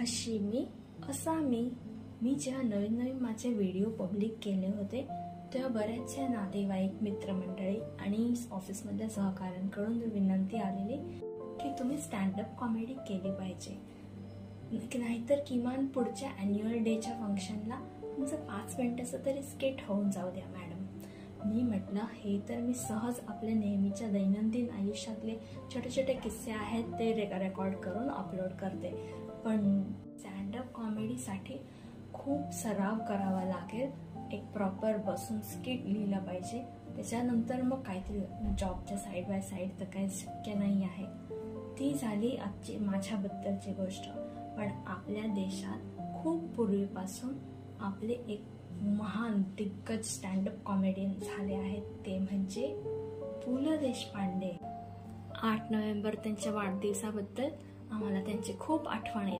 अशी मी असा मी जेव्हा नवीन माझे व्हिडिओ पब्लिक केले होते तेव्हा बऱ्याचशा नातेवाईक मित्रमंडळी आणि ऑफिसमधल्या सहकाऱ्यांकडून विनंती आलेली की तुम्ही स्टँडअप कॉमेडी केली पाहिजे, नाहीतर किमान पुढच्या ॲन्युअल डेच्या फंक्शनला तुमचं 5 मिनिटाचं तरी स्किट होऊन जाऊ द्या मॅडम। मी म्हटलं हे तर मी सहज आपल्या नेहमीच्या दैनंदिन आयुष्यातले छोटे छोटे किस्से आहेत ते रेकॉर्ड करून अपलोड करते, पण स्टँडअप कॉमेडीसाठी खूप सराव करावा लागेल, एक प्रॉपर बसून स्किट लिहिलं पाहिजे, त्याच्यानंतर मग काहीतरी जॉबच्या साईड बाय साईड तर काही शक्य नाही आहे। ती झाली आजची माझ्याबद्दलची गोष्ट। पण आपल्या देशात खूप पूर्वीपासून आपले एक महान दिग्गज स्टँडअप कॉमेडियन झाले आहेत, ते म्हणजे पु ल देशपांडे। 8 नोव्हेंबर त्यांच्या वाढदिवसाबद्दल आम्हाला त्यांची खूप आठवण येते।